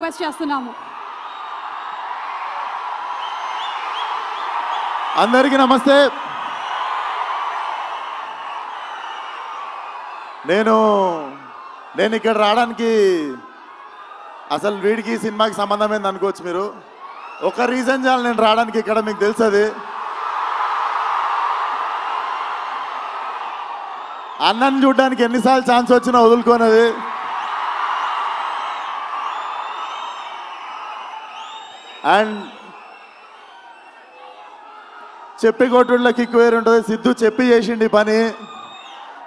Request చేస్తున్నాము. అందరికీ నమస్తే. నేను ఇక్కడ రావడానికి అసలు వీడికి సినిమాకి సంబంధం ఏంది అనుకోవచ్చు మీరు. ఒక రీజన్ చాలు నేను రావడానికి ఇక్కడ, మీకు తెలుసు అది. అన్నని చూడడానికి ఎన్నిసార్లు ఛాన్స్ వచ్చినా వదులుకోనది. అండ్ చెప్పి కొట్టుళ్ళ కిక్ వేరు ఉంటుంది. సిద్ధు చెప్పి చేసిండి పని.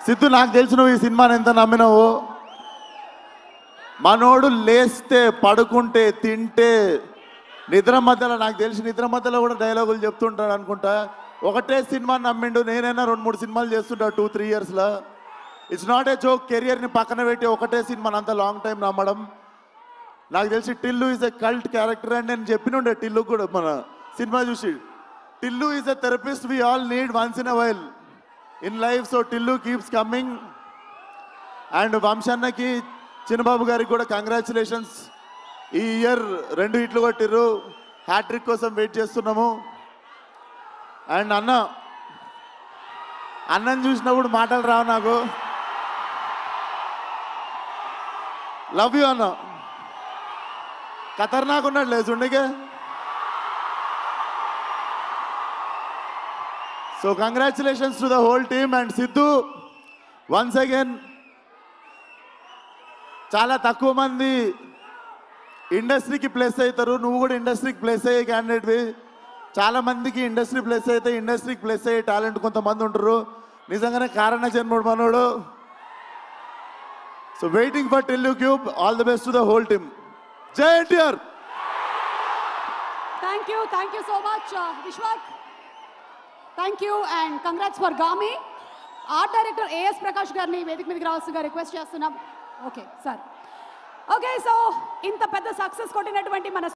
సిద్ధు నాకు తెలుసు నువ్వు ఈ సినిమాని ఎంత నమ్మినావు. మనోడు లేస్తే పడుకుంటే తింటే నిద్ర మధ్యలో, నాకు తెలిసి నిద్ర మధ్యలో కూడా డైలాగులు చెప్తుంటాడు అనుకుంటా. ఒకటే సినిమా నమ్మిండు. నేనైనా 2-3 సినిమాలు చేస్తుంటా 2-3 ఇయర్స్లో. It's not a joke. కెరియర్ని పక్కన పెట్టి ఒకటే సినిమాని అంత లాంగ్ టైం నమ్మడం. నాకు తెలిసి Tillu is a cult character అని నేను చెప్పినుండే టిల్లు కూడా మన సినిమా చూసి. Tillu is a therapist we all need once in a while in life. So Tillu keeps coming. And వంశన్నకి, చిన్నబాబు గారికి కూడా కంగ్రాచులేషన్స్. ఈ ఇయర్ 2 హిట్లు కొట్టిర్రు. హ్యాట్రిక్ కోసం వెయిట్ చేస్తున్నాము. అండ్ అన్నని చూసినప్పుడు మాటలు రావు నాకు. లవ్ యూ అన్న. ఖతర్నాక్ ఉన్నాడు లేచుండికే. So congratulations to the whole team. And Siddhu once again, చాలా తక్కువ మంది ఇండస్ట్రీకి ప్లేస్ అవుతారు. నువ్వు కూడా ఇండస్ట్రీకి ప్లేస్ అయ్యే క్యాండిడేట్వి. చాలా మందికి ఇండస్ట్రీ ప్లేస్ అయితే ఇండస్ట్రీకి ప్లేస్ అయ్యే టాలెంట్ కొంతమంది ఉంటారు. నిజంగానే కారణ జన్ముడు మనోడు. So waiting for Tillu cube. All the best to the whole team. జై NTR. Thank you so much Vishwak. Thank you and congrats for Gaami. Art director AS Prakash గారిని వేదిక మీదకి రావాల్సిందిగా రిక్వెస్ట్ చేస్తున్నాం. Okay sir. ఓకే, సో ఇంత పెద్ద సక్సెస్ కొట్టినటువంటి మన